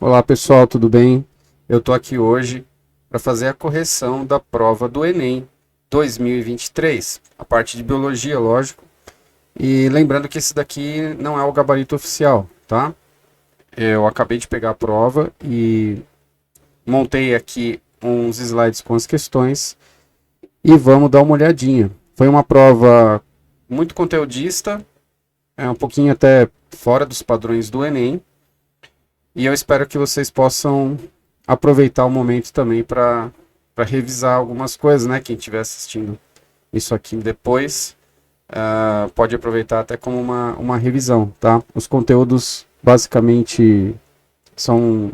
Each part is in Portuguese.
Olá pessoal, tudo bem? Eu estou aqui hoje para fazer a correção da prova do Enem 2023, a parte de biologia, lógico. E lembrando que esse daqui não é o gabarito oficial, tá? Eu acabei de pegar a prova e montei aqui uns slides com as questões e vamos dar uma olhadinha. Foi uma prova muito conteudista, um pouquinho até fora dos padrões do Enem. E eu espero que vocês possam aproveitar o momento também para revisar algumas coisas, né? Quem estiver assistindo isso aqui depois pode aproveitar até como uma revisão, tá? Os conteúdos basicamente são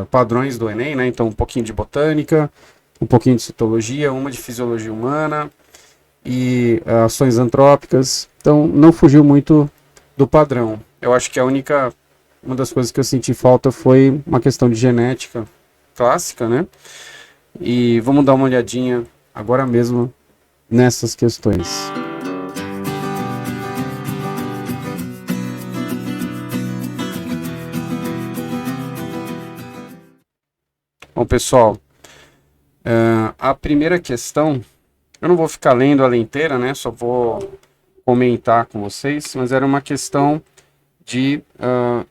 padrões do Enem, né? Então um pouquinho de botânica, um pouquinho de citologia, uma de fisiologia humana e ações antrópicas. Então não fugiu muito do padrão. Eu acho que uma das coisas que eu senti falta foi uma questão de genética clássica, né? E vamos dar uma olhadinha agora mesmo nessas questões. Bom, pessoal, a primeira questão, eu não vou ficar lendo ela inteira, né? Só vou comentar com vocês, mas era uma questão de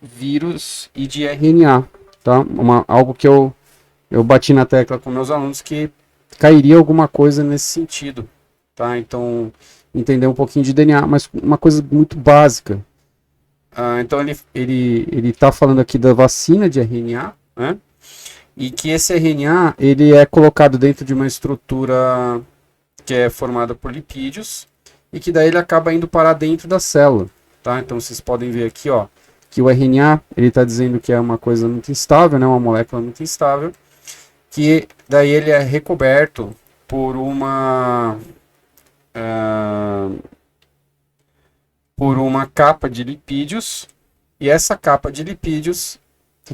vírus e de RNA, tá? Algo que eu bati na tecla com meus alunos que cairia alguma coisa nesse sentido, tá? Então, entender um pouquinho de DNA, mas uma coisa muito básica. Então, ele tá falando aqui da vacina de RNA, né? E que esse RNA, ele é colocado dentro de uma estrutura que é formada por lipídios e que daí ele acaba indo parar dentro da célula. Tá? Então vocês podem ver aqui, ó, que o RNA ele está dizendo que é uma coisa muito instável, né, uma molécula muito instável, que daí ele é recoberto por uma capa de lipídios, e essa capa de lipídios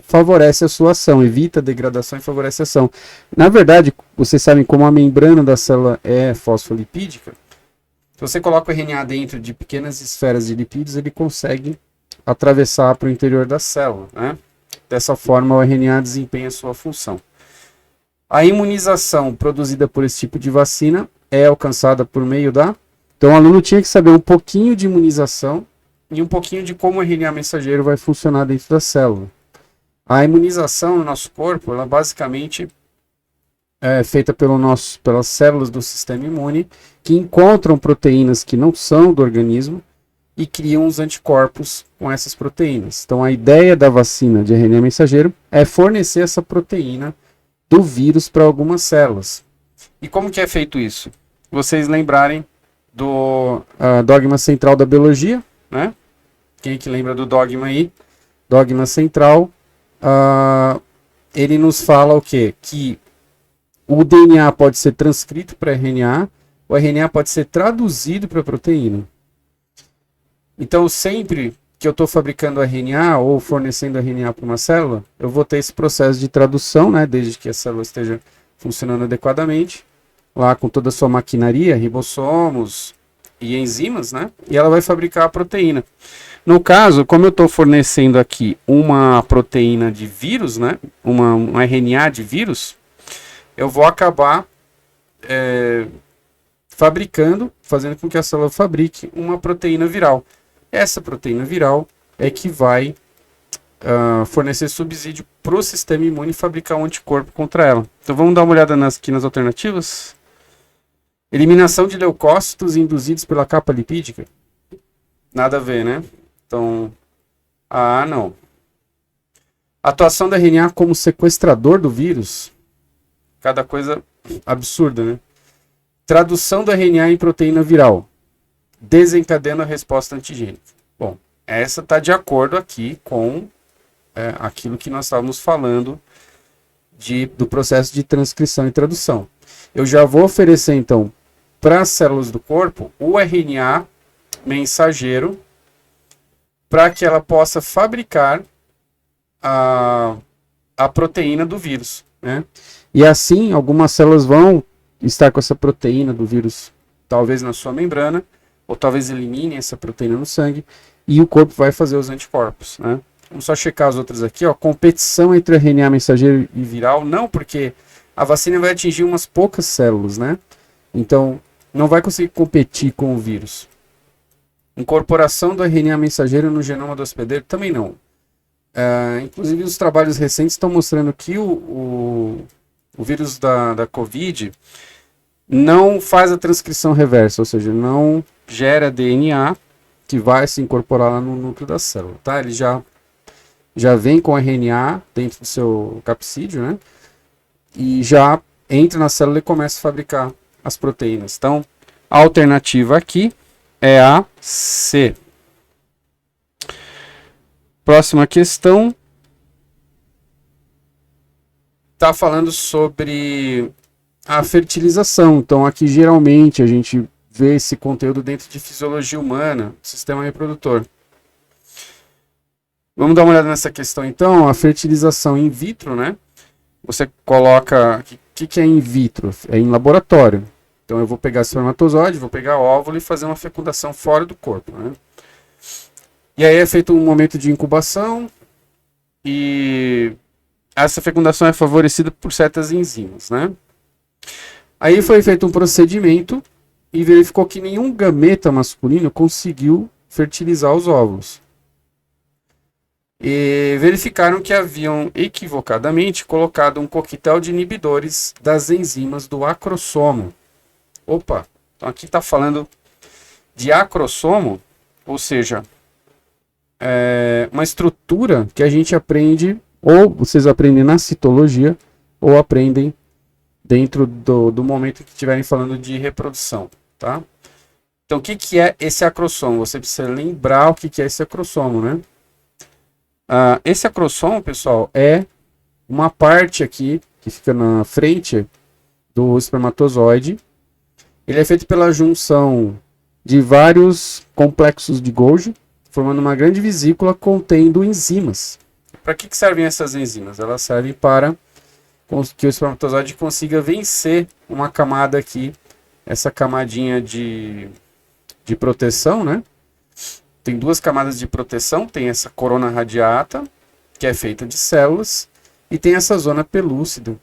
favorece a sua ação, evita a degradação e favorece a ação. Na verdade, vocês sabem como a membrana da célula é fosfolipídica. Se você coloca o RNA dentro de pequenas esferas de lipídios, ele consegue atravessar para o interior da célula, né? Dessa forma, o RNA desempenha a sua função. A imunização produzida por esse tipo de vacina é alcançada por meio da... Então, o aluno tinha que saber um pouquinho de imunização e um pouquinho de como o RNA mensageiro vai funcionar dentro da célula. A imunização no nosso corpo, ela basicamente é feita pelas células do sistema imune, que encontram proteínas que não são do organismo e criam os anticorpos com essas proteínas. Então a ideia da vacina de RNA mensageiro é fornecer essa proteína do vírus para algumas células. E como que é feito isso? Vocês lembrarem do dogma central da biologia, né? Quem que lembra do dogma aí? Dogma central, ele nos fala o quê? Que o DNA pode ser transcrito para RNA, o RNA pode ser traduzido para proteína. Então, sempre que eu estou fabricando RNA ou fornecendo RNA para uma célula, eu vou ter esse processo de tradução, né, desde que a célula esteja funcionando adequadamente, lá com toda a sua maquinaria, ribossomos e enzimas, né, e ela vai fabricar a proteína. No caso, como eu estou fornecendo aqui uma proteína de vírus, né, um RNA de vírus, eu vou acabar fazendo com que a célula fabrique uma proteína viral. Essa proteína viral é que vai fornecer subsídio para o sistema imune fabricar um anticorpo contra ela. Então vamos dar uma olhada aqui nas alternativas. Eliminação de leucócitos induzidos pela capa lipídica. Nada a ver, né? Então, não. Atuação da RNA como sequestrador do vírus. Cada coisa absurda, né? Tradução do RNA em proteína viral, desencadeando a resposta antigênica. Bom, essa está de acordo aqui com aquilo que nós estávamos falando do processo de transcrição e tradução. Eu já vou oferecer, então, para as células do corpo, o RNA mensageiro, para que ela possa fabricar a proteína do vírus, né? E assim, algumas células vão estar com essa proteína do vírus, talvez na sua membrana, ou talvez eliminem essa proteína no sangue, e o corpo vai fazer os anticorpos, né? Vamos só checar as outras aqui, ó. Competição entre RNA mensageiro e viral. Não, porque a vacina vai atingir umas poucas células, né? Então, não vai conseguir competir com o vírus. Incorporação do RNA mensageiro no genoma do hospedeiro, também não. Inclusive, os trabalhos recentes estão mostrando que o vírus da COVID não faz a transcrição reversa, ou seja, não gera DNA que vai se incorporar lá no núcleo da célula, tá? Ele já vem com RNA dentro do seu capsídeo, né? E já entra na célula e começa a fabricar as proteínas. Então, a alternativa aqui é a C. Próxima questão. Está falando sobre a fertilização. Então, aqui geralmente a gente vê esse conteúdo dentro de fisiologia humana, sistema reprodutor. Vamos dar uma olhada nessa questão então. A fertilização in vitro, né? Você coloca... O que é in vitro? É em laboratório. Então eu vou pegar espermatozoide, vou pegar óvulo e fazer uma fecundação fora do corpo, né? E aí é feito um momento de incubação e essa fecundação é favorecida por certas enzimas, né? Aí foi feito um procedimento e verificou que nenhum gameta masculino conseguiu fertilizar os óvulos. E verificaram que haviam equivocadamente colocado um coquetel de inibidores das enzimas do acrossomo. Opa, então aqui está falando de acrossomo, ou seja, uma estrutura que a gente aprende, ou vocês aprendem na citologia, ou aprendem dentro do momento que estiverem falando de reprodução, tá? Então, o que é esse acrossomo? Você precisa lembrar o que é esse acrossomo, né? Esse acrossomo, pessoal, é uma parte aqui que fica na frente do espermatozoide. Ele é feito pela junção de vários complexos de Golgi, formando uma grande vesícula contendo enzimas. Para que servem essas enzimas? Elas servem para que o espermatozoide consiga vencer uma camada aqui, essa camadinha de proteção, né? Tem duas camadas de proteção, tem essa corona radiata, que é feita de células, e tem essa zona pelúcida,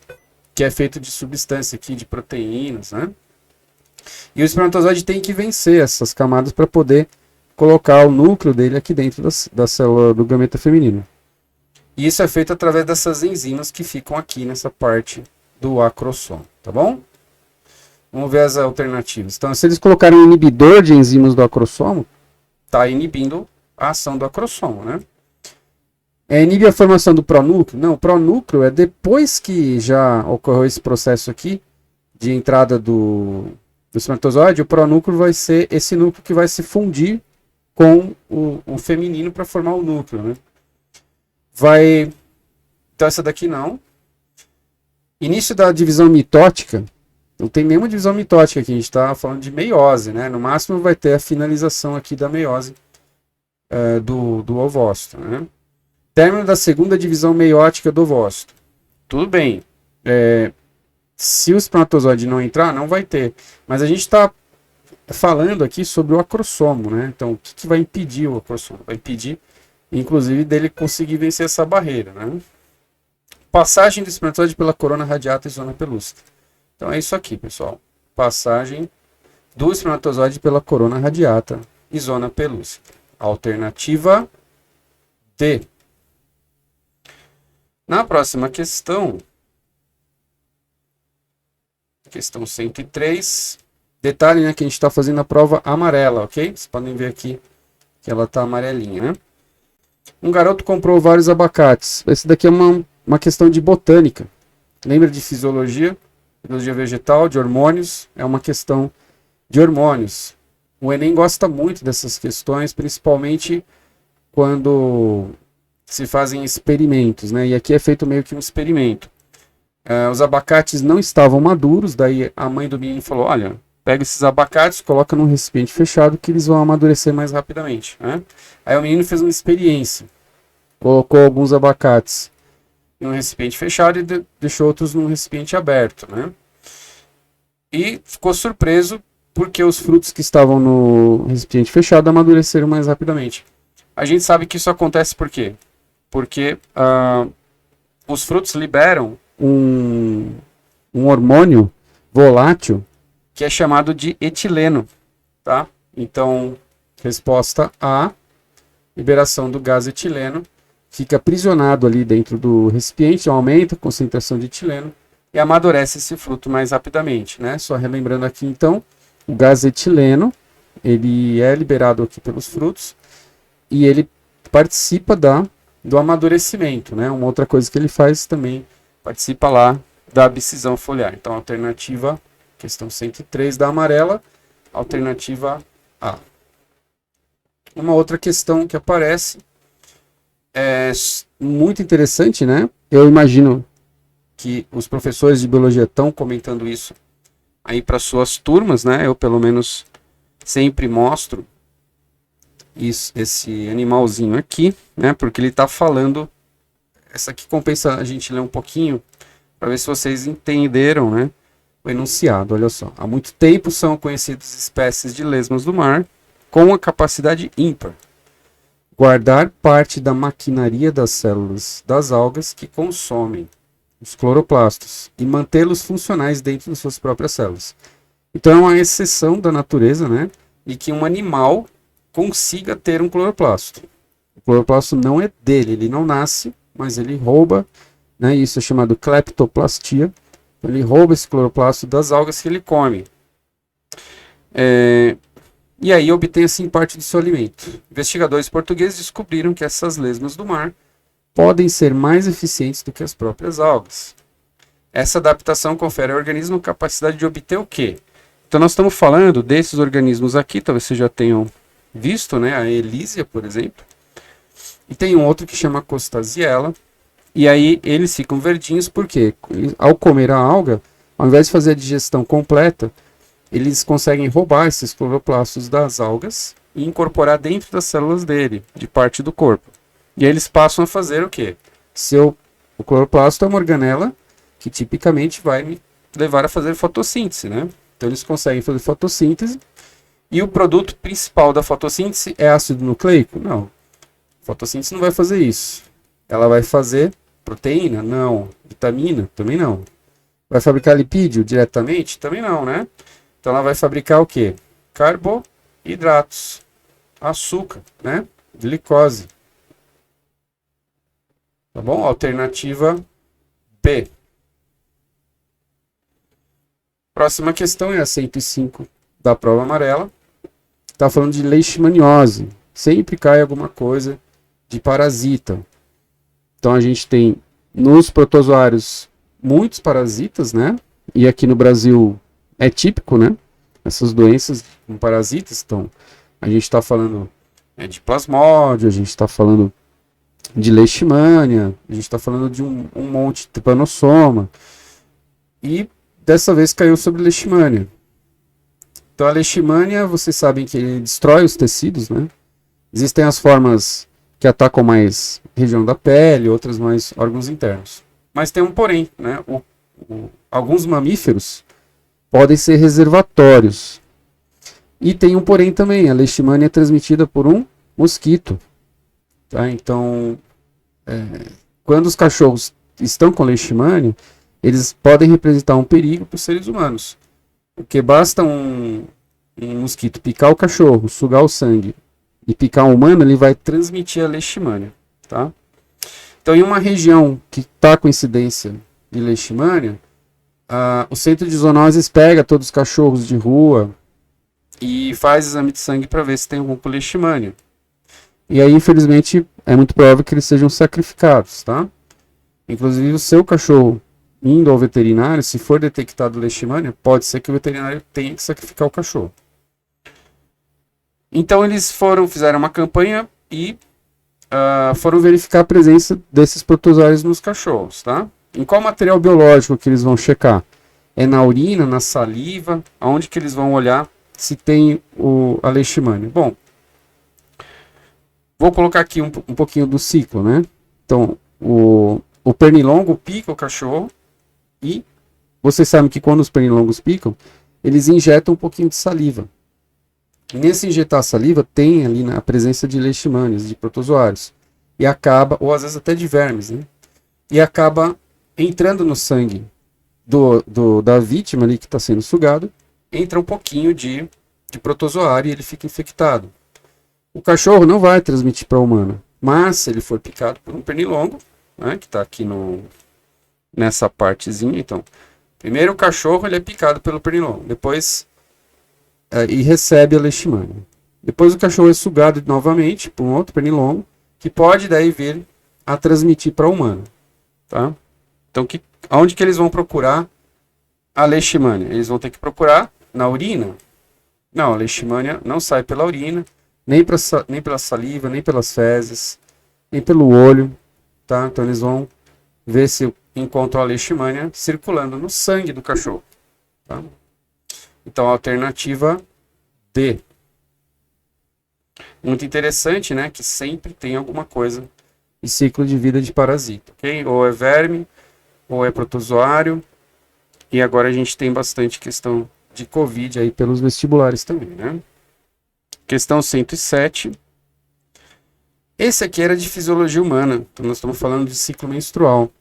que é feita de substância aqui, de proteínas, né? E o espermatozoide tem que vencer essas camadas para poder colocar o núcleo dele aqui dentro da célula do gameta feminino. E isso é feito através dessas enzimas que ficam aqui nessa parte do acrossomo, tá bom? Vamos ver as alternativas. Então, se eles colocarem um inibidor de enzimas do acrossomo, está inibindo a ação do acrossomo, né? Inibe a formação do pronúcleo? Não, o pronúcleo é depois que já ocorreu esse processo aqui de entrada do espermatozoide, o pronúcleo vai ser esse núcleo que vai se fundir com o feminino para formar o núcleo, né? Então essa daqui não. Início da divisão mitótica. Não tem nenhuma divisão mitótica aqui, a gente está falando de meiose, né? No máximo vai ter a finalização aqui da meiose do ovócito, né? Término da segunda divisão meiótica do ovócito. Tudo bem. Se o espermatozoide não entrar, não vai ter. Mas a gente está falando aqui sobre o acrossomo, né? Então, o que vai impedir o acrossomo? Vai impedir, inclusive, dele conseguir vencer essa barreira, né? Passagem do espermatozoide pela corona radiata e zona pelúcida. Então, é isso aqui, pessoal. Passagem do espermatozoide pela corona radiata e zona pelúcida. Alternativa D. Na próxima questão, questão 103, detalhe, né, que a gente está fazendo a prova amarela, ok? Vocês podem ver aqui que ela está amarelinha, né? Um garoto comprou vários abacates. Esse daqui é uma questão de botânica. Lembra de fisiologia? Fisiologia vegetal, de hormônios. É uma questão de hormônios. O Enem gosta muito dessas questões, principalmente quando se fazem experimentos, né? E aqui é feito meio que um experimento. Os abacates não estavam maduros, daí a mãe do menino falou, olha, pega esses abacates, coloca num recipiente fechado que eles vão amadurecer mais rapidamente, né? Aí o menino fez uma experiência, colocou alguns abacates num recipiente fechado e deixou outros num recipiente aberto, né? E ficou surpreso porque os frutos que estavam no recipiente fechado amadureceram mais rapidamente. A gente sabe que isso acontece por quê? Porque os frutos liberam um hormônio volátil que é chamado de etileno, tá? Então, resposta A, liberação do gás etileno, fica aprisionado ali dentro do recipiente, aumenta a concentração de etileno e amadurece esse fruto mais rapidamente, né? Só relembrando aqui, então, o gás etileno, ele é liberado aqui pelos frutos e ele participa do amadurecimento, né? Uma outra coisa que ele faz também, participa lá da abscisão foliar. Então, alternativa, questão 103 da amarela, alternativa A. Uma outra questão que aparece é muito interessante, né? Eu imagino que os professores de biologia estão comentando isso aí para suas turmas, né? Eu, pelo menos, sempre mostro esse animalzinho aqui, né? Porque ele está falando. Essa aqui compensa a gente ler um pouquinho para ver se vocês entenderam, né? O enunciado. Olha só. Há muito tempo são conhecidas espécies de lesmas do mar com a capacidade ímpar guardar parte da maquinaria das células das algas que consomem os cloroplastos e mantê-los funcionais dentro de suas próprias células. Então é uma exceção da natureza, né? E que um animal consiga ter um cloroplasto. O cloroplasto não é dele, ele não nasce, mas ele rouba, né? Isso é chamado cleptoplastia. Ele rouba esse cloroplasto das algas que ele come. E aí obtém assim parte do seu alimento. Investigadores portugueses descobriram que essas lesmas do mar podem ser mais eficientes do que as próprias algas. Essa adaptação confere ao organismo a capacidade de obter o quê? Então nós estamos falando desses organismos aqui, talvez vocês já tenham visto, né? A Elysia, por exemplo. E tem um outro que chama Costaziella. E aí eles ficam verdinhos porque ao comer a alga, ao invés de fazer a digestão completa, eles conseguem roubar esses cloroplastos das algas e incorporar dentro das células dele, de parte do corpo. E aí eles passam a fazer o quê? O cloroplasto é uma organela que tipicamente vai me levar a fazer fotossíntese, né? Então eles conseguem fazer fotossíntese. E o produto principal da fotossíntese é ácido nucleico? Não. A fotossíntese não vai fazer isso. Ela vai fazer proteína? Não. Vitamina? Também não. Vai fabricar lipídio diretamente? Também não, né? Então ela vai fabricar o quê? Carboidratos, açúcar, né? Glicose. Tá bom? Alternativa B. Próxima questão é a 105 da prova amarela. Está falando de leishmaniose. Sempre cai alguma coisa de parasita. Então a gente tem nos protozoários muitos parasitas, né? E aqui no Brasil é típico, né? Essas doenças com parasitas. Então, a gente está falando de plasmódio, a gente está falando de leishmania, a gente está falando de um monte de trypanosoma. E dessa vez caiu sobre leishmania. Então, a leishmania, vocês sabem que ele destrói os tecidos, né? Existem as formas que atacam mais região da pele, outras mais órgãos internos. Mas tem um porém, né? Alguns mamíferos podem ser reservatórios. E tem um porém também, a leishmania é transmitida por um mosquito. Tá? Então, quando os cachorros estão com leishmania, eles podem representar um perigo para os seres humanos. Porque basta um mosquito picar o cachorro, sugar o sangue e picar um humano, ele vai transmitir a leishmania. Tá? Então, em uma região que está com incidência de leishmania, o centro de zoonoses pega todos os cachorros de rua e faz exame de sangue para ver se tem algum com leishmania. E aí, infelizmente, é muito provável que eles sejam sacrificados, tá? Inclusive, o seu cachorro indo ao veterinário, se for detectado leishmania, pode ser que o veterinário tenha que sacrificar o cachorro. Então, eles fizeram uma campanha e foram verificar a presença desses protozoários nos cachorros, tá? Em qual material biológico que eles vão checar? É na urina, na saliva? Aonde que eles vão olhar se tem a leishmania? Bom, vou colocar aqui um pouquinho do ciclo, né? Então, o pernilongo pica o cachorro e vocês sabem que quando os pernilongos picam, eles injetam um pouquinho de saliva. E nesse injetar saliva tem ali a presença de leishmanias, de protozoários. e acaba, ou às vezes até de vermes, né? E acaba entrando no sangue da vítima ali que está sendo sugado, entra um pouquinho de protozoário e ele fica infectado. O cachorro não vai transmitir para o humano, mas se ele for picado por um pernilongo, né, que está aqui nessa partezinha, então, primeiro o cachorro ele é picado pelo pernilongo, depois e recebe a leishmania. Depois o cachorro é sugado novamente por um outro pernilongo, que pode daí vir a transmitir para o humano, tá? Então, onde que eles vão procurar a leishmania? Eles vão ter que procurar na urina. Não, a leishmania não sai pela urina, nem pela saliva, nem pelas fezes, nem pelo olho, tá? Então eles vão ver se encontram a leishmania circulando no sangue do cachorro, tá? Então a alternativa D. Muito interessante, né? Que sempre tem alguma coisa em ciclo de vida de parasita, ok? Ou é verme, ou é protozoário. E agora a gente tem bastante questão de Covid aí pelos vestibulares também, né? Questão 107. Esse aqui era de fisiologia humana. Então nós estamos falando de ciclo menstrual.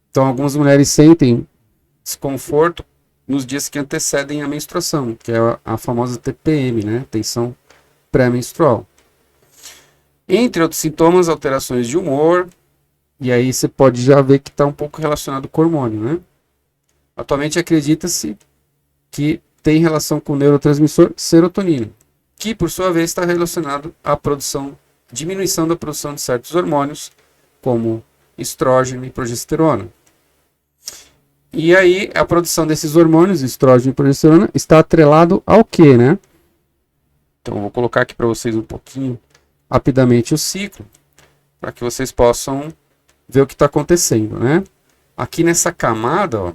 Então algumas mulheres sentem desconforto nos dias que antecedem a menstruação, que é a famosa TPM, né? Tensão pré-menstrual. Entre outros sintomas, alterações de humor, e aí você pode já ver que está um pouco relacionado com o hormônio, né? Atualmente acredita-se que tem relação com o neurotransmissor serotonina, que por sua vez está relacionado à diminuição da produção de certos hormônios, como estrógeno e progesterona. E aí, a produção desses hormônios, estrógeno e progesterona, está atrelado ao quê, né? Então, eu vou colocar aqui para vocês um pouquinho, rapidamente, o ciclo, para que vocês possam ver o que está acontecendo, né? Aqui nessa camada, ó,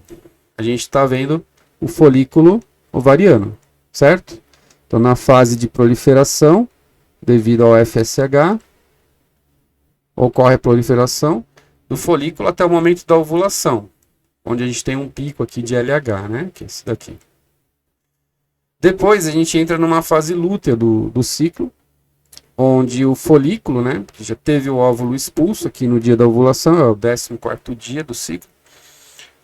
a gente está vendo o folículo ovariano, certo? Então, na fase de proliferação, devido ao FSH, ocorre a proliferação do folículo até o momento da ovulação, onde a gente tem um pico aqui de LH, né? Que é esse daqui. Depois a gente entra numa fase lútea do ciclo, onde o folículo, né? Que já teve o óvulo expulso aqui no dia da ovulação, é o 14º dia do ciclo,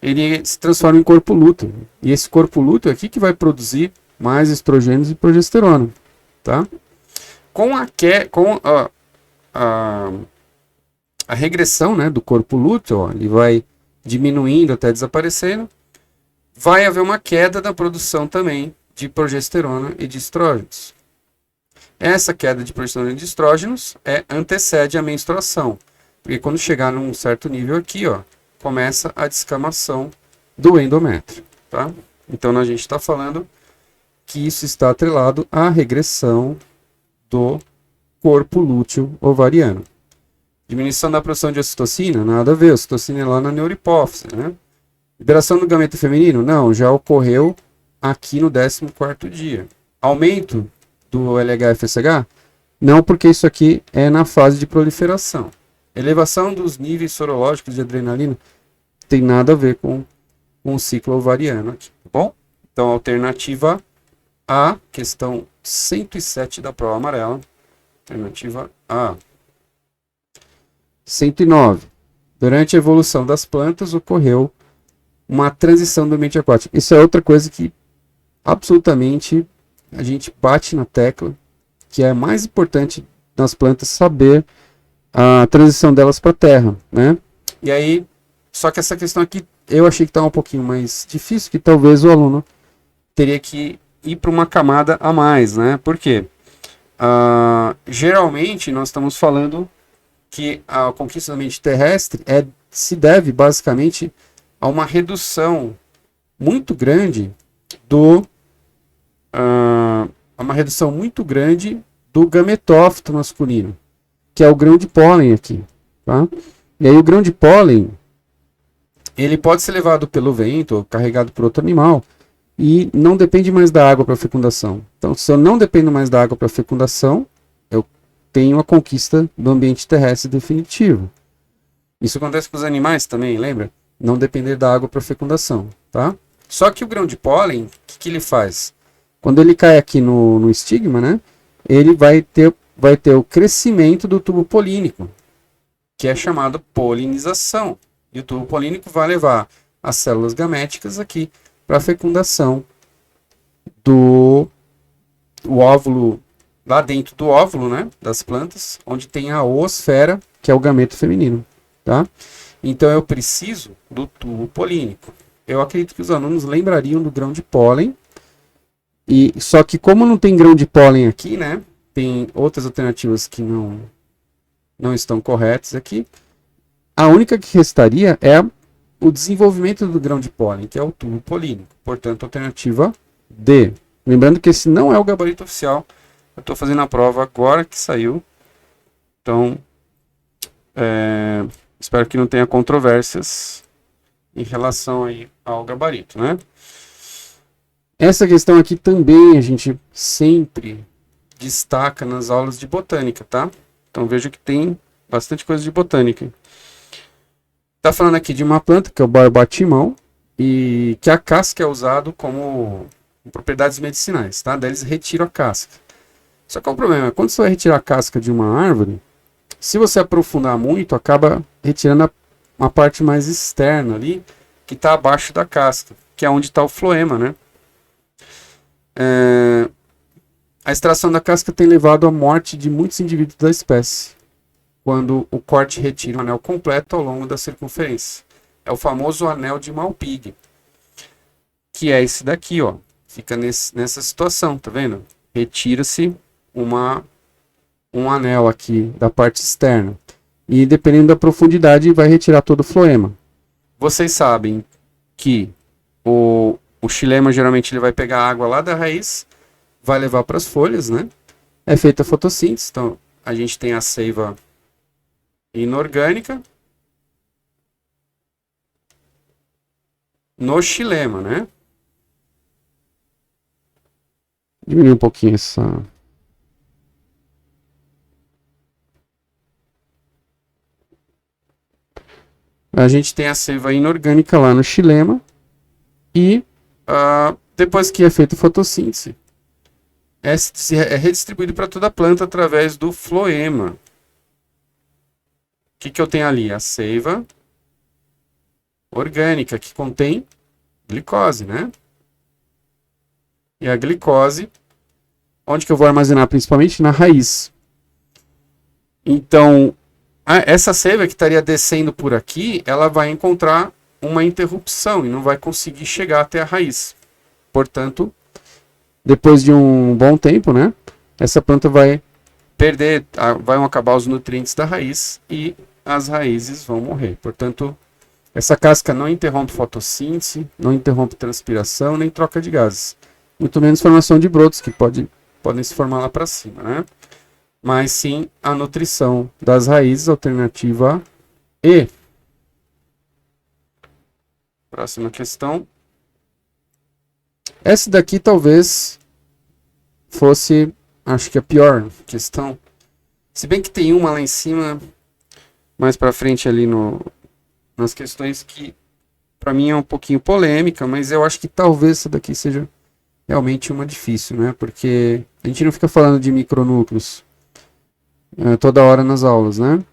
ele se transforma em corpo lúteo. E esse corpo lúteo aqui que vai produzir mais estrogênios e progesterona, tá? Com a regressão, né, do corpo lúteo, ó, ele vai diminuindo até desaparecendo, vai haver uma queda da produção também de progesterona e de estrógenos. Essa queda de progesterona e de estrógenos antecede a menstruação, porque quando chegar num certo nível aqui, ó, começa a descamação do endométrio, tá? Então a gente está falando que isso está atrelado à regressão do corpo lúteo ovariano. Diminuição da produção de ocitocina? Nada a ver, a ocitocina é lá na neurohipófise, né? Liberação do gameto feminino? Não, já ocorreu aqui no 14º dia. Aumento do LH-FSH? Não, porque isso aqui é na fase de proliferação. Elevação dos níveis sorológicos de adrenalina tem nada a ver com o ciclo ovariano aqui, tá bom? Então, alternativa A, questão 107 da prova amarela. Alternativa A. 109. Durante a evolução das plantas ocorreu uma transição do ambiente aquático. Isso é outra coisa que absolutamente a gente bate na tecla, que é mais importante nas plantas saber a transição delas para a terra, né? E aí, só que essa questão aqui eu achei que estava um pouquinho mais difícil, que talvez o aluno teria que ir para uma camada a mais, né? Por quê? Geralmente nós estamos falando que a conquista do ambiente terrestre se deve basicamente a uma redução muito grande do gametófito masculino, que é o grão de pólen aqui, tá? E aí o grão de pólen, ele pode ser levado pelo vento ou carregado por outro animal e não depende mais da água para fecundação. Então, se eu não dependo mais da água para fecundação, eu tenho a conquista do ambiente terrestre definitivo. Isso acontece com os animais também, lembra? Não depender da água para fecundação, tá? Só que o grão de pólen, o que ele faz? Quando ele cai aqui no estigma, né? Ele vai ter vai ter o crescimento do tubo polínico, que é chamado polinização. E o tubo polínico vai levar as células gaméticas aqui para a fecundação do óvulo, lá dentro do óvulo, né, das plantas, onde tem a oosfera, que é o gameto feminino, tá? Então eu preciso do tubo polínico. Eu acredito que os alunos lembrariam do grão de pólen, e só que como não tem grão de pólen aqui, né, tem outras alternativas que não estão corretas aqui. A única que restaria é o desenvolvimento do grão de pólen, que é o tubo polínico. Portanto, alternativa D. Lembrando que esse não é o gabarito oficial. Eu estou fazendo a prova agora que saiu. Então, espero que não tenha controvérsias em relação aí ao gabarito, né? Essa questão aqui também a gente sempre destaca nas aulas de botânica, tá? Então veja que tem bastante coisa de botânica. Tá falando aqui de uma planta que é o barbatimão e que a casca é usado como propriedades medicinais, tá? Daí eles retiram a casca. Só que é o problema, quando você vai retirar a casca de uma árvore, se você aprofundar muito, acaba retirando uma parte mais externa ali, que está abaixo da casca, que é onde está o floema, né? A extração da casca tem levado à morte de muitos indivíduos da espécie, quando o corte retira o anel completo ao longo da circunferência. É o famoso anel de Malpighi, que é esse daqui, ó. Fica nessa situação, tá vendo? Retira-se um anel aqui da parte externa. E dependendo da profundidade, vai retirar todo o floema. Vocês sabem que o xilema geralmente ele vai pegar a água lá da raiz, vai levar para as folhas, né? É feita a fotossíntese, então a gente tem a seiva inorgânica no xilema, né? Diminuir um pouquinho essa... A gente tem a seiva inorgânica lá no xilema e depois que é feita a fotossíntese, é redistribuído para toda a planta através do floema. O que eu tenho ali? A seiva orgânica, que contém glicose, né? E a glicose, onde que eu vou armazenar? Principalmente na raiz. Então, essa seiva que estaria descendo por aqui, ela vai encontrar uma interrupção e não vai conseguir chegar até a raiz. Portanto, depois de um bom tempo, né, essa planta vai perder, vão acabar os nutrientes da raiz e as raízes vão morrer. Portanto, essa casca não interrompe fotossíntese, não interrompe transpiração, nem troca de gases. Muito menos formação de brotos, que podem se formar lá para cima, né? Mas sim a nutrição das raízes, alternativa E. Próxima questão. Essa daqui talvez fosse, acho que a pior questão. Se bem que tem uma lá em cima, mais para frente ali nas questões que para mim é um pouquinho polêmica, mas eu acho que talvez essa daqui seja realmente uma difícil, né? Porque a gente não fica falando de micronúcleos toda hora nas aulas, né?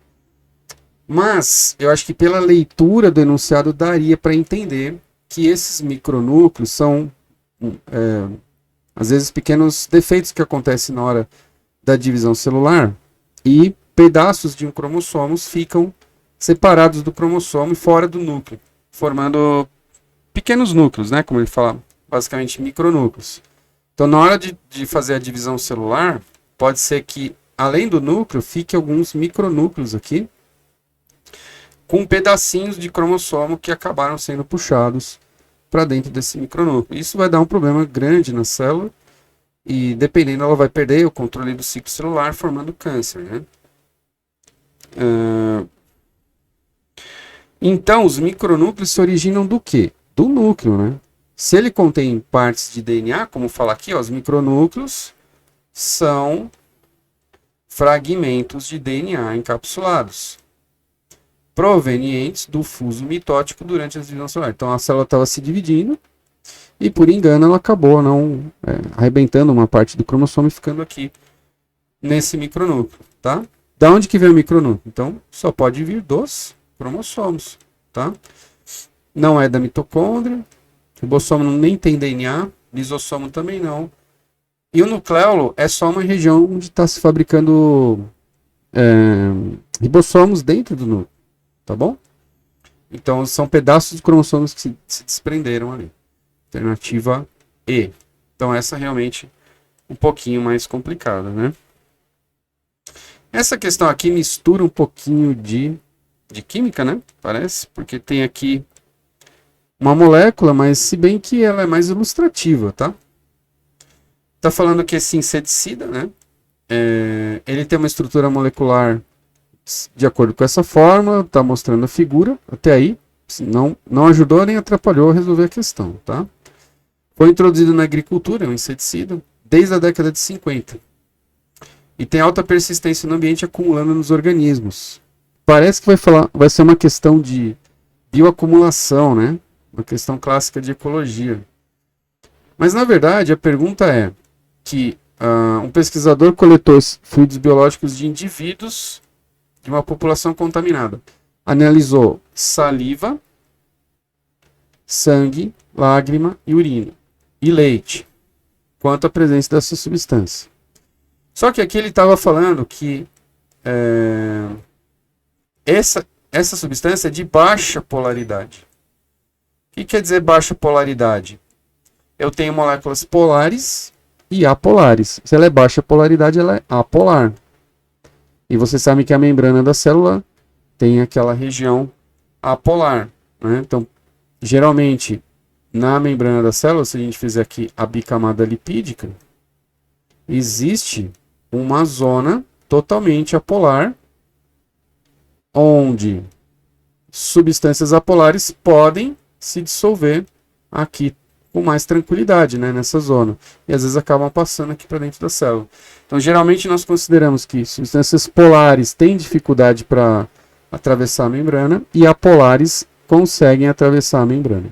Mas eu acho que pela leitura do enunciado daria para entender que esses micronúcleos são às vezes pequenos defeitos que acontecem na hora da divisão celular e pedaços de um cromossomo ficam separados do cromossomo e fora do núcleo, formando pequenos núcleos, né? Como ele fala, basicamente micronúcleos. Então, na hora de fazer a divisão celular, pode ser que, além do núcleo, fique alguns micronúcleos aqui, com pedacinhos de cromossomo que acabaram sendo puxados para dentro desse micronúcleo. Isso vai dar um problema grande na célula e, dependendo, ela vai perder o controle do ciclo celular, formando câncer, né? Então, os micronúcleos se originam do quê? Do núcleo, né? Se ele contém partes de DNA, como fala aqui, ó, os micronúcleos são fragmentos de DNA encapsulados, provenientes do fuso mitótico durante a divisão celular. Então, a célula estava se dividindo e, por engano, ela acabou não arrebentando uma parte do cromossomo e ficando aqui nesse micronúcleo, tá? Da onde que vem o micronúcleo? Então, só pode vir dos cromossomos, tá? Não é da mitocôndria, o ribossomo nem tem DNA, lisossomo também não. E o nucleolo é só uma região onde está se fabricando ribossomos dentro do núcleo, tá bom? Então, são pedaços de cromossomos que se desprenderam ali. Alternativa E. Então, essa realmente um pouquinho mais complicada, né? Essa questão aqui mistura um pouquinho de química, né? Parece, porque tem aqui uma molécula, mas se bem que ela é mais ilustrativa, tá? Tá falando que esse inseticida, né? Ele tem uma estrutura molecular de acordo com essa fórmula, tá mostrando a figura, até aí não ajudou nem atrapalhou a resolver a questão, tá? Foi introduzido na agricultura, é um inseticida, desde a década de 50. E tem alta persistência no ambiente acumulando nos organismos. Parece que vai ser uma questão de bioacumulação, né? Uma questão clássica de ecologia. Mas, na verdade, a pergunta é que um pesquisador coletou fluidos biológicos de indivíduos de uma população contaminada. Analisou saliva, sangue, lágrima e urina. E leite, quanto à presença dessa substância. Só que aqui ele estava falando que essa substância é de baixa polaridade. O que quer dizer baixa polaridade? Eu tenho moléculas polares e apolares. Se ela é baixa polaridade, ela é apolar. E você sabe que a membrana da célula tem aquela região apolar, né? Então, geralmente, na membrana da célula, se a gente fizer aqui a bicamada lipídica, existe uma zona totalmente apolar, onde substâncias apolares podem se dissolver aqui com mais tranquilidade, né, nessa zona. E às vezes acabam passando aqui para dentro da célula. Então, geralmente, nós consideramos que substâncias polares têm dificuldade para atravessar a membrana e apolares conseguem atravessar a membrana.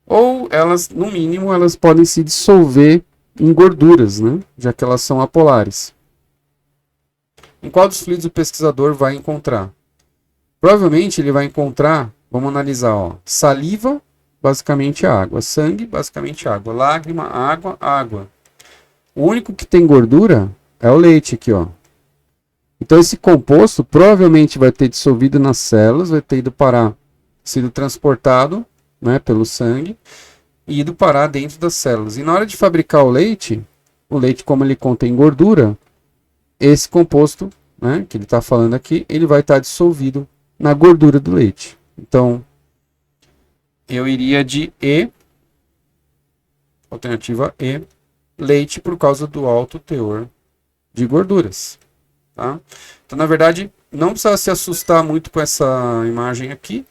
Ou elas, no mínimo, elas podem se dissolver em gorduras, né, já que elas são apolares. Em qual dos fluidos o pesquisador vai encontrar? Provavelmente ele vai encontrar, vamos analisar, ó, saliva, basicamente água, sangue, basicamente água, lágrima, água, água. O único que tem gordura é o leite aqui, ó. Então esse composto provavelmente vai ter dissolvido nas células, vai ter sido transportado, né, pelo sangue e ido parar dentro das células. E na hora de fabricar o leite como ele contém gordura, esse composto, né, que ele está falando aqui, ele vai estar dissolvido na gordura do leite. Então, eu iria de E, alternativa E, leite por causa do alto teor de gorduras. Tá? Então, na verdade, não precisa se assustar muito com essa imagem aqui.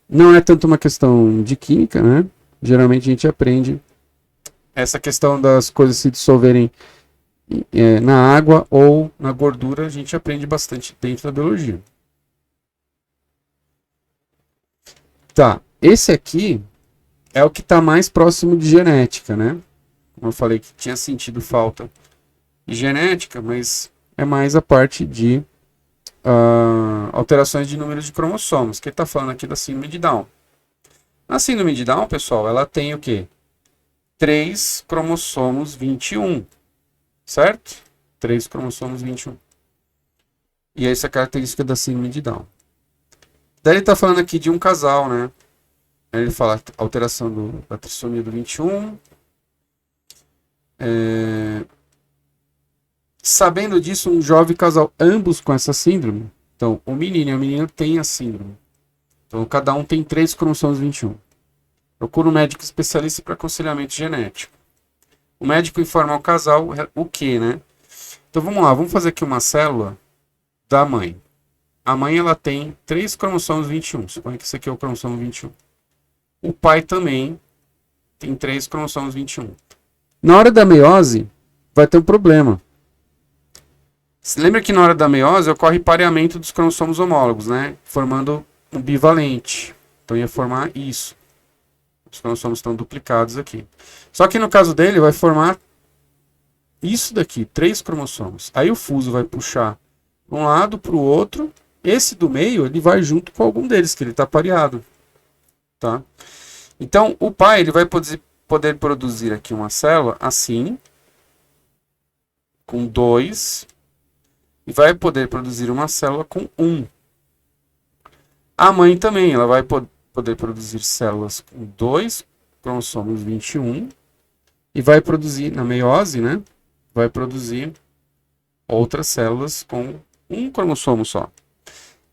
Não é tanto uma questão de química, né? Geralmente a gente aprende essa questão das coisas se dissolverem na água ou na gordura, a gente aprende bastante dentro da biologia. Tá, esse aqui é o que está mais próximo de genética, né? Como eu falei que tinha sentido falta de genética, mas é mais a parte de alterações de número de cromossomos, que ele está falando aqui da síndrome de Down. Na síndrome de Down, pessoal, ela tem o quê? 3 cromossomos 21, certo? 3 cromossomos 21. E essa é a característica da síndrome de Down. Daí ele está falando aqui de um casal, né? Ele fala alteração da trissomia do 21. Sabendo disso, um jovem casal, ambos com essa síndrome. Então, o menino e a menina têm a síndrome. Então, cada um tem 3 cromossomos 21. Procura um médico especialista para aconselhamento genético. O médico informa ao casal o que, né? Então, vamos lá. Vamos fazer aqui uma célula da mãe. A mãe, ela tem 3 cromossomos 21. Suponha que esse aqui é o cromossomo 21. O pai também tem 3 cromossomos 21. Na hora da meiose, vai ter um problema. Se lembra que na hora da meiose ocorre pareamento dos cromossomos homólogos, né? Formando um bivalente. Então ia formar isso. Os cromossomos estão duplicados aqui. Só que no caso dele vai formar isso daqui, 3 cromossomos. Aí o fuso vai puxar de um lado para o outro. Esse do meio, ele vai junto com algum deles, que ele está pareado. Tá? Então, o pai ele vai poder produzir aqui uma célula assim, com 2, e vai poder produzir uma célula com 1. A mãe também, ela vai poder produzir células com 2 cromossomos 21 e vai produzir, na meiose, né? Vai produzir outras células com um cromossomo só.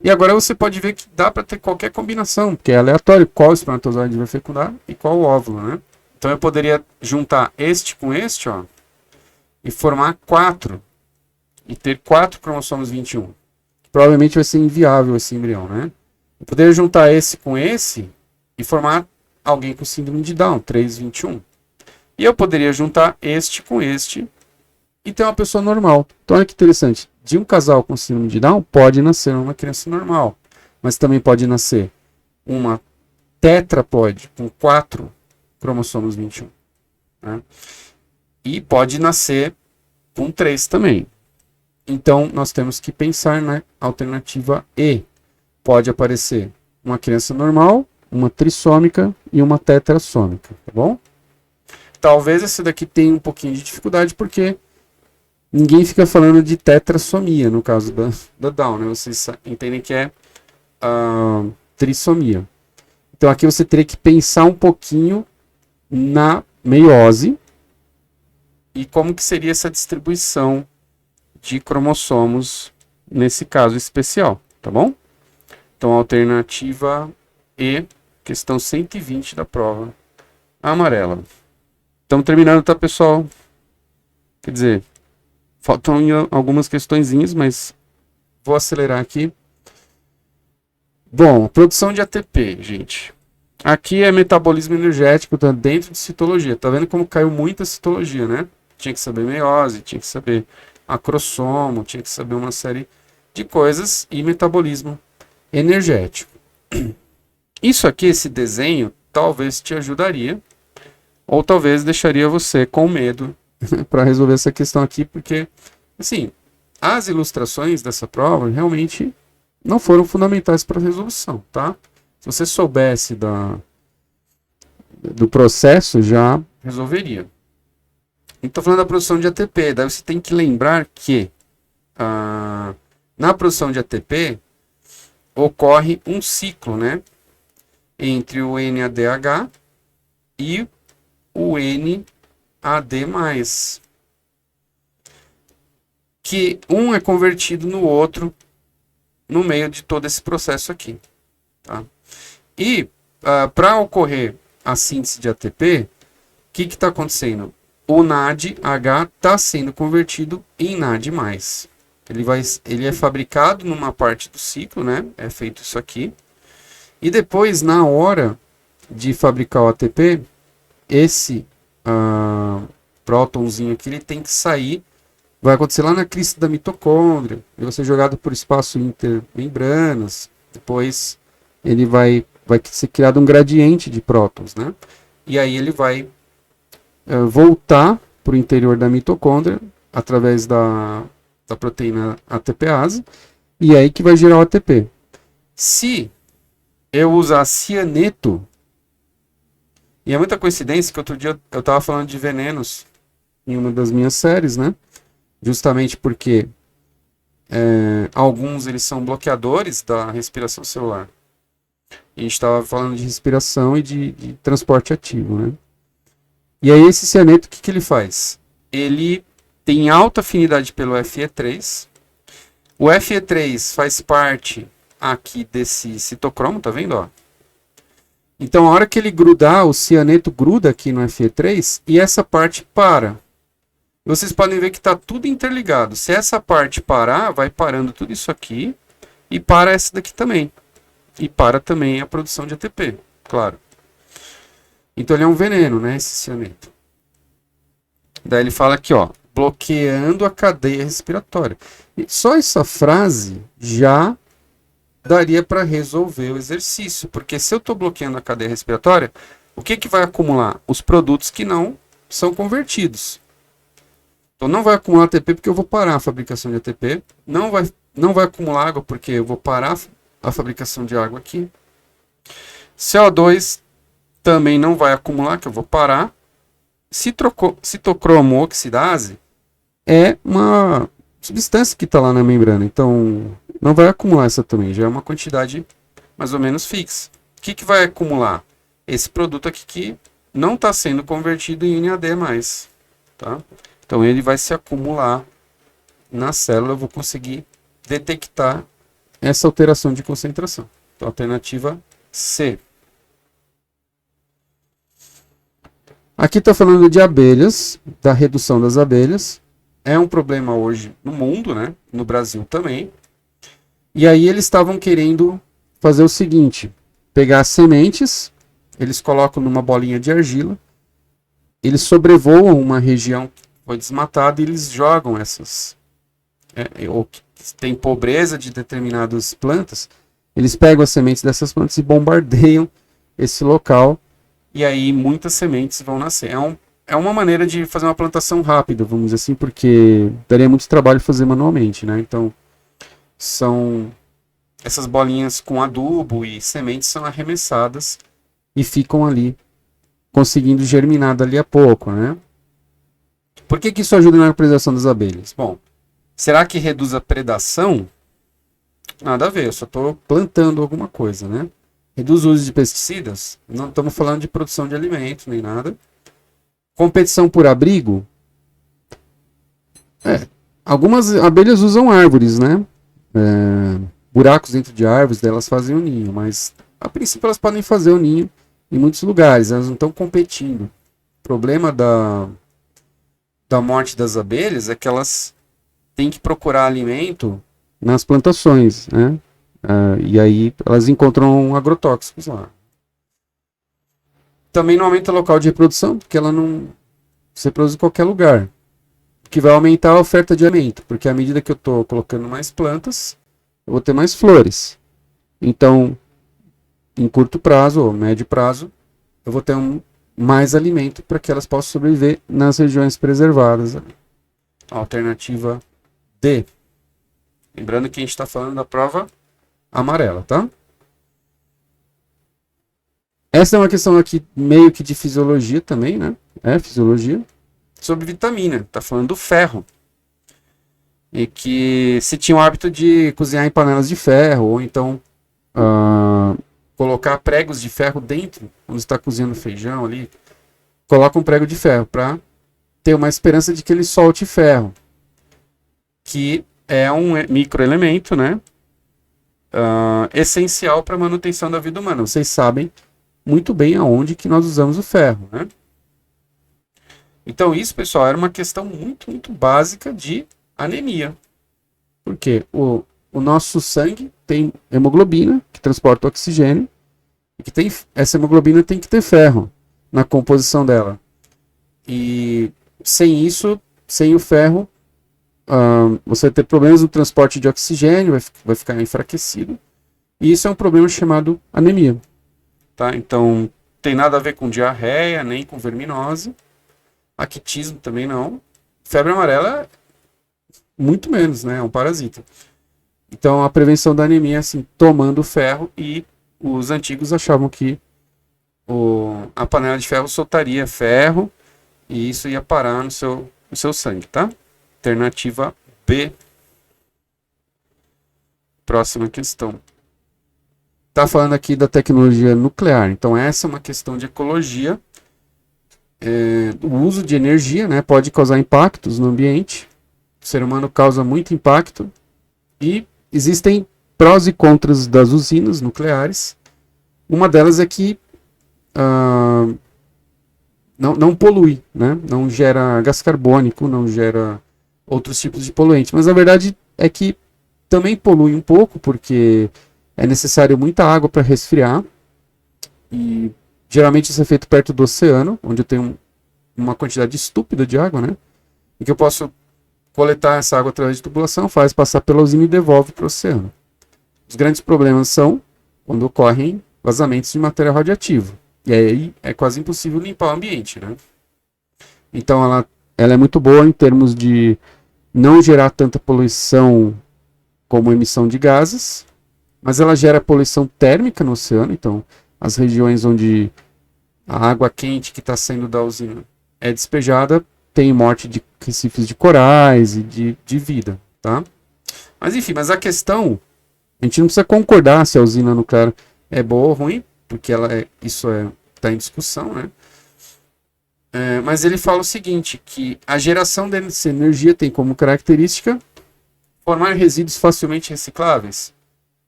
E agora você pode ver que dá para ter qualquer combinação, porque é aleatório qual espermatozoide vai fecundar e qual óvulo, né? Então eu poderia juntar este com este, ó, e formar 4 e ter 4 cromossomos 21. Provavelmente vai ser inviável esse embrião, né? Eu poderia juntar esse com esse e formar alguém com síndrome de Down, 321. E eu poderia juntar este com este e ter uma pessoa normal. Então olha que interessante. De um casal com síndrome de Down pode nascer uma criança normal, mas também pode nascer uma tetraploide com 4 cromossomos 21. Né? E pode nascer com 3 também. Então nós temos que pensar na alternativa E. Pode aparecer uma criança normal, uma trissômica e uma tetrassômica, tá bom? Talvez esse daqui tenha um pouquinho de dificuldade porque ninguém fica falando de tetrassomia no caso da Down, né? Vocês entendem que é trissomia. Então aqui você teria que pensar um pouquinho na meiose e como que seria essa distribuição de cromossomos nesse caso especial, tá bom? Então, alternativa E, questão 120 da prova amarela. Estamos terminando, tá, pessoal? Quer dizer, faltam algumas questõezinhas, mas vou acelerar aqui. Bom, produção de ATP, gente. Aqui é metabolismo energético, tá dentro de citologia. Tá vendo como caiu muita citologia, né? Tinha que saber meiose, tinha que saber acrossomo, tinha que saber uma série de coisas e metabolismo energético. Isso aqui, esse desenho, talvez te ajudaria, ou talvez deixaria você com medo para resolver essa questão aqui, porque, assim, as ilustrações dessa prova realmente não foram fundamentais para a resolução, tá? Se você soubesse do processo, já resolveria. Estou falando da produção de ATP, daí você tem que lembrar que na produção de ATP ocorre um ciclo, né, entre o NADH e o NAD+, que um é convertido no outro no meio de todo esse processo aqui. Tá? E para ocorrer a síntese de ATP, o que está acontecendo? O NADH está sendo convertido em NAD+. Ele é fabricado numa parte do ciclo, né? É feito isso aqui. E depois, na hora de fabricar o ATP, esse prótonzinho aqui, ele tem que sair. Vai acontecer lá na crista da mitocôndria. Ele vai ser jogado por espaço intermembranas. Depois, ele vai ser criado um gradiente de prótons, né? E aí ele vai voltar para o interior da mitocôndria através da proteína ATPase, e aí que vai gerar o ATP. Se eu usar cianeto, e é muita coincidência que outro dia eu estava falando de venenos em uma das minhas séries, né? Justamente porque alguns eles são bloqueadores da respiração celular. E a gente estava falando de respiração e de transporte ativo, né? E aí esse cianeto, o que ele faz? Ele tem alta afinidade pelo Fe3. O Fe3 faz parte aqui desse citocromo, tá vendo? Ó? Então, a hora que ele grudar, o cianeto gruda aqui no Fe3 e essa parte para. Vocês podem ver que está tudo interligado. Se essa parte parar, vai parando tudo isso aqui e para essa daqui também. E para também a produção de ATP, claro. Então, ele é um veneno, né, esse cianeto. Daí ele fala aqui, ó, bloqueando a cadeia respiratória. E só essa frase já daria para resolver o exercício, porque se eu estou bloqueando a cadeia respiratória, o que vai acumular? Os produtos que não são convertidos. Então não vai acumular ATP porque eu vou parar a fabricação de ATP. Não vai acumular água porque eu vou parar a fabricação de água aqui. CO2 também não vai acumular, que eu vou parar. Citocromo oxidase é uma substância que está lá na membrana, então não vai acumular essa também, já é uma quantidade mais ou menos fixa. O que vai acumular? Esse produto aqui que não está sendo convertido em NAD mais, tá? Então ele vai se acumular na célula, eu vou conseguir detectar essa alteração de concentração. Então, alternativa C. Aqui está falando de abelhas, da redução das abelhas. É um problema hoje no mundo, né? No Brasil também. E aí eles estavam querendo fazer o seguinte: pegar as sementes, eles colocam numa bolinha de argila, eles sobrevoam uma região que foi desmatada e eles jogam essas. Ou que tem pobreza de determinadas plantas, eles pegam as sementes dessas plantas e bombardeiam esse local. E aí muitas sementes vão nascer. É uma maneira de fazer uma plantação rápida, vamos dizer assim, porque daria muito trabalho fazer manualmente, né? Então, são essas bolinhas com adubo e sementes são arremessadas e ficam ali, conseguindo germinar dali a pouco, né? Por que isso ajuda na preservação das abelhas? Bom, será que reduz a predação? Nada a ver, eu só estou plantando alguma coisa, né? Reduz o uso de pesticidas? Não estamos falando de produção de alimentos, nem nada. Competição por abrigo? Algumas abelhas usam árvores, né? Buracos dentro de árvores, elas fazem o ninho, mas a princípio elas podem fazer o ninho em muitos lugares, elas não estão competindo. O problema da morte das abelhas é que elas têm que procurar alimento nas plantações, né? E aí elas encontram agrotóxicos lá. Também não aumenta o local de reprodução, porque ela não se reproduz em qualquer lugar. Que vai aumentar a oferta de alimento, porque à medida que eu estou colocando mais plantas, eu vou ter mais flores. Então, em curto prazo ou médio prazo, eu vou ter mais alimento para que elas possam sobreviver nas regiões preservadas. Alternativa D. Lembrando que a gente está falando da prova amarela, tá? Essa é uma questão aqui meio que de fisiologia também, né? Fisiologia. Sobre vitamina, tá falando do ferro. E que se tinha o hábito de cozinhar em panelas de ferro, ou então colocar pregos de ferro dentro, quando está cozinhando feijão ali, coloca um prego de ferro para ter uma esperança de que ele solte ferro, que é um microelemento, né? Essencial para a manutenção da vida humana. Vocês sabem muito bem aonde que nós usamos o ferro, né? Então isso, pessoal, era uma questão muito, muito básica de anemia. Porque o nosso sangue tem hemoglobina, que transporta oxigênio, e essa hemoglobina tem que ter ferro na composição dela. E sem isso, sem o ferro, você vai ter problemas no transporte de oxigênio, vai ficar enfraquecido. E isso é um problema chamado anemia. Tá? Então, tem nada a ver com diarreia, nem com verminose. Actitismo também não. Febre amarela, muito menos, né? É um parasita. Então, a prevenção da anemia é assim, tomando ferro, e os antigos achavam que a panela de ferro soltaria ferro e isso ia parar no seu sangue, tá? Alternativa B. Próxima questão. Tá falando aqui da tecnologia nuclear. Então, essa é uma questão de ecologia. O uso de energia, né, pode causar impactos no ambiente. O ser humano causa muito impacto. E existem prós e contras das usinas nucleares. Uma delas é que não polui, né? Não gera gás carbônico, não gera outros tipos de poluentes. Mas a verdade é que também polui um pouco, porque é necessário muita água para resfriar. E geralmente isso é feito perto do oceano, onde eu tenho uma quantidade estúpida de água, né? E que eu posso coletar essa água através de tubulação, faz passar pela usina e devolve para o oceano. Os grandes problemas são quando ocorrem vazamentos de material radioativo. E aí é quase impossível limpar o ambiente, né? Então ela ela é muito boa em termos de não gerar tanta poluição como emissão de gases, mas ela gera poluição térmica no oceano, então as regiões onde a água quente que está saindo da usina é despejada tem morte de recifes de corais e de vida, tá? Mas enfim, mas a questão, a gente não precisa concordar se a usina nuclear é boa ou ruim, porque isso está em discussão, né? Mas ele fala o seguinte, que a geração dessa energia tem como característica formar resíduos facilmente recicláveis.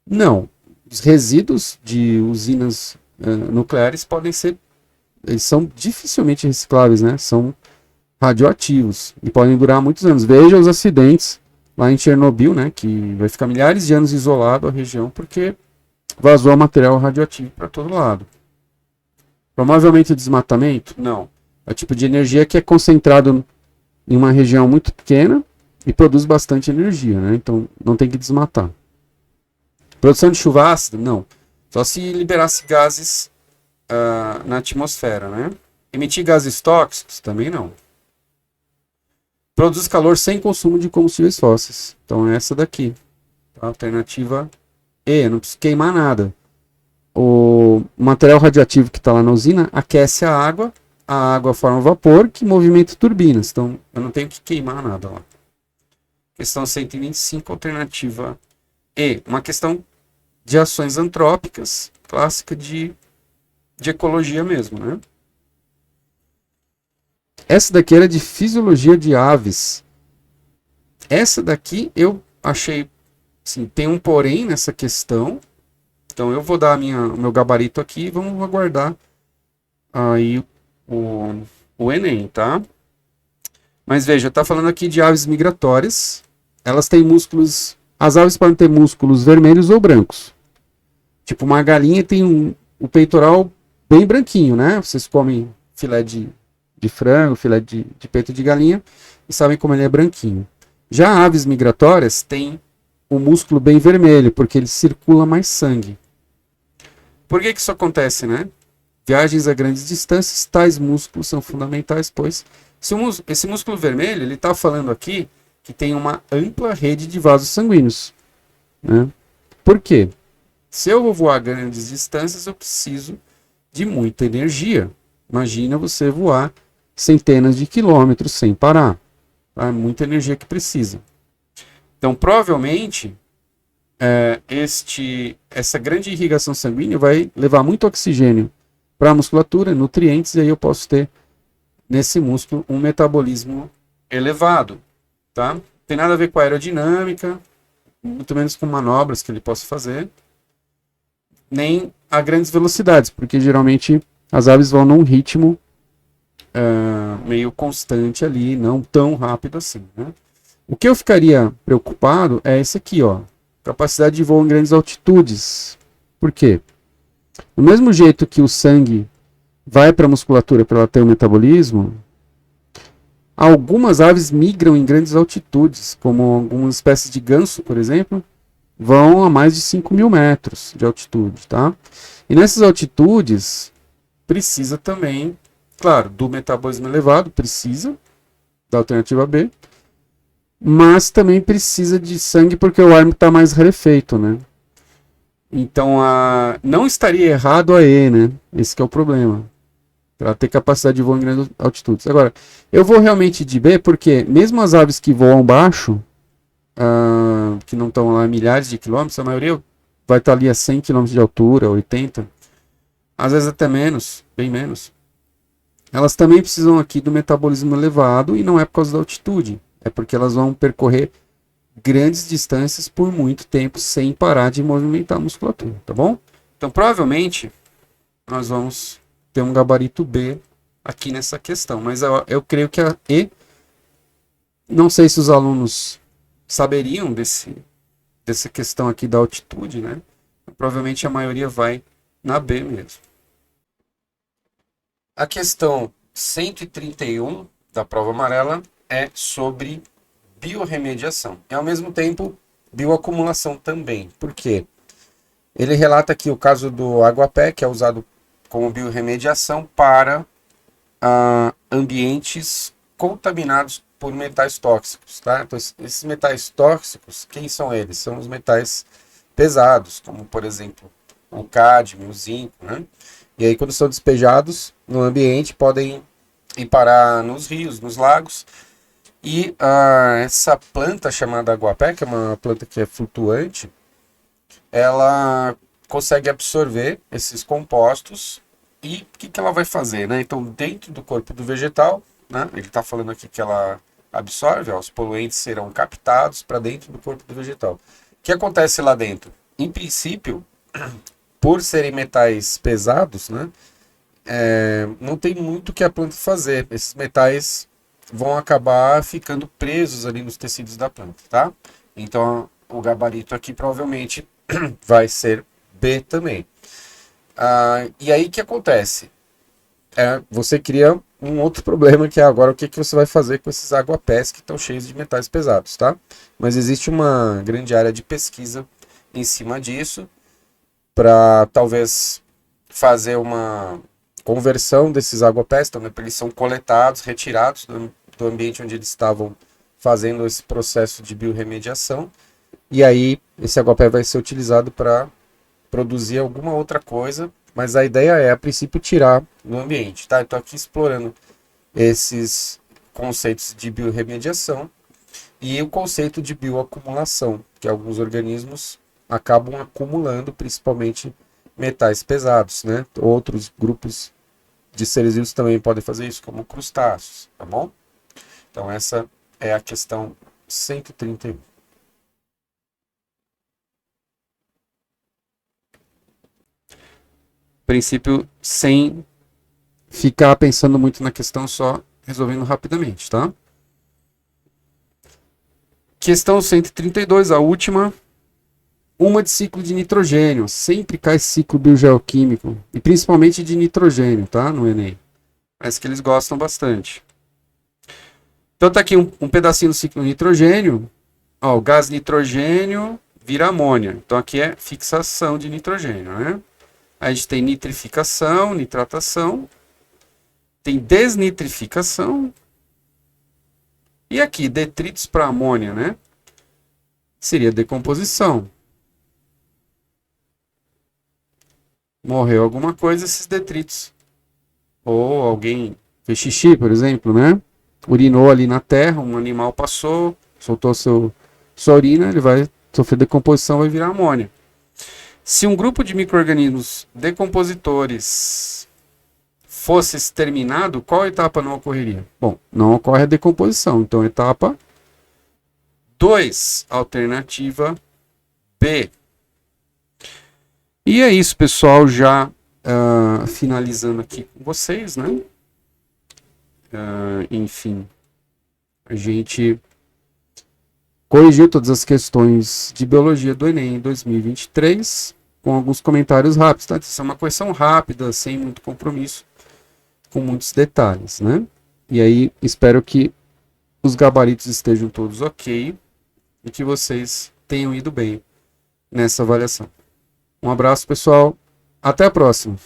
Não, os resíduos de usinas nucleares eles são dificilmente recicláveis, né? São radioativos e podem durar muitos anos. Veja os acidentes lá em Chernobyl, né? Que vai ficar milhares de anos isolado a região porque vazou material radioativo para todo lado. Provavelmente o desmatamento? Não. É o tipo de energia que é concentrado em uma região muito pequena e produz bastante energia, né? Então não tem que desmatar. Produção de chuva ácida? Não. Só se liberasse gases na atmosfera, né? Emitir gases tóxicos? Também não. Produz calor sem consumo de combustíveis fósseis. Então é essa daqui. A alternativa E, não precisa queimar nada. O material radioativo que está lá na usina aquece a água forma vapor que movimenta turbinas. Então eu não tenho que queimar nada lá. Questão 125, alternativa E. Uma questão de ações antrópicas, clássica de ecologia mesmo, né? Essa daqui era de fisiologia de aves. Essa daqui eu achei, assim, tem um porém nessa questão. Então eu vou dar o meu gabarito aqui e vamos aguardar aí o Enem, tá? Mas veja, tá falando aqui de aves migratórias. Elas têm músculos. As aves podem ter músculos vermelhos ou brancos. Tipo, uma galinha tem o peitoral bem branquinho, né? Vocês comem filé de frango, filé de peito de galinha e sabem como ele é branquinho. Já aves migratórias têm o músculo bem vermelho, porque ele circula mais sangue. Por que isso acontece, né? Viagens a grandes distâncias, tais músculos são fundamentais, pois esse músculo vermelho, ele está falando aqui que tem uma ampla rede de vasos sanguíneos, né? Por quê? Se eu vou voar a grandes distâncias, eu preciso de muita energia. Imagina você voar centenas de quilômetros sem parar. É muita energia que precisa. Então, provavelmente, essa grande irrigação sanguínea vai levar muito oxigênio para a musculatura, nutrientes, e aí eu posso ter nesse músculo um metabolismo elevado. Tá? Não tem nada a ver com a aerodinâmica, muito menos com manobras que ele possa fazer, nem a grandes velocidades, porque geralmente as aves vão num ritmo meio constante ali, não tão rápido assim, né? O que eu ficaria preocupado é esse aqui, ó, capacidade de voo em grandes altitudes. Por quê? Do mesmo jeito que o sangue vai para a musculatura para ela ter um metabolismo, algumas aves migram em grandes altitudes, como algumas espécies de ganso, por exemplo, vão a mais de 5.000 metros de altitude, tá? E nessas altitudes precisa também, claro, do metabolismo elevado, precisa da alternativa B, mas também precisa de sangue porque o ar está mais rarefeito, né? Então, não estaria errado a E, né? Esse que é o problema. Para ter capacidade de voo em grandes altitudes. Agora, eu vou realmente de B porque mesmo as aves que voam baixo, que não estão lá a milhares de quilômetros, a maioria vai estar ali a 100 quilômetros de altura, 80, às vezes até menos, bem menos. Elas também precisam aqui do metabolismo elevado e não é por causa da altitude. É porque elas vão percorrer grandes distâncias por muito tempo sem parar de movimentar a musculatura, tá bom? Então, provavelmente, nós vamos ter um gabarito B aqui nessa questão. Mas eu creio que a E, não sei se os alunos saberiam dessa questão aqui da altitude, né? Provavelmente a maioria vai na B mesmo. A questão 131 da prova amarela é sobre biorremediação. E ao mesmo tempo, bioacumulação também. Por quê? Ele relata aqui o caso do aguapé, que é usado como biorremediação para ambientes contaminados por metais tóxicos, tá? Então, esses metais tóxicos, quem são eles? São os metais pesados, como, por exemplo, o cádmio, o zinco, né? E aí, quando são despejados no ambiente, podem ir parar nos rios, nos lagos. E essa planta chamada aguapé, que é uma planta que é flutuante, ela consegue absorver esses compostos. E o que ela vai fazer, né? Então, dentro do corpo do vegetal, né? Ele está falando aqui que ela absorve, ó, os poluentes serão captados para dentro do corpo do vegetal. O que acontece lá dentro? Em princípio, por serem metais pesados, né? Não tem muito o que a planta fazer. Esses metais vão acabar ficando presos ali nos tecidos da planta, tá? Então, o gabarito aqui provavelmente vai ser B também. E aí o que acontece? Você cria um outro problema, que é agora o que você vai fazer com esses aguapés que estão cheios de metais pesados, tá? Mas existe uma grande área de pesquisa em cima disso, para talvez fazer uma conversão desses aguapés, então, né, eles são coletados, retirados do ambiente onde eles estavam fazendo esse processo de biorremediação, e aí esse aguapé vai ser utilizado para produzir alguma outra coisa, mas a ideia é, a princípio, tirar do ambiente, tá? Eu estou aqui explorando esses conceitos de biorremediação e o conceito de bioacumulação, que alguns organismos acabam acumulando, principalmente metais pesados, né? Outros grupos de seres vivos também podem fazer isso, como crustáceos, tá bom? Então essa é a questão 131. Princípio sem ficar pensando muito na questão, só resolvendo rapidamente, tá? Questão 132, a última. Uma de ciclo de nitrogênio. Sempre cai ciclo biogeoquímico. E principalmente de nitrogênio, tá? No Enem. Parece que eles gostam bastante. Então tá aqui um pedacinho do ciclo de nitrogênio. Ó, o gás nitrogênio vira amônia. Então aqui é fixação de nitrogênio, né? Aí a gente tem nitrificação, nitratação. Tem desnitrificação. E aqui, detritos para amônia, né? Seria decomposição. Morreu alguma coisa, esses detritos. Ou alguém fez xixi, por exemplo, né? Urinou ali na terra, um animal passou, soltou sua urina, ele vai sofrer decomposição, vai virar amônia. Se um grupo de micro-organismos decompositores fosse exterminado, qual etapa não ocorreria? Bom, não ocorre a decomposição, então etapa 2, alternativa B. E é isso, pessoal, já finalizando aqui com vocês, né? Enfim, a gente corrigiu todas as questões de biologia do Enem em 2023, com alguns comentários rápidos, tá? Isso é uma correção rápida, sem muito compromisso, com muitos detalhes, né? E aí, espero que os gabaritos estejam todos ok e que vocês tenham ido bem nessa avaliação. Um abraço, pessoal. Até a próxima.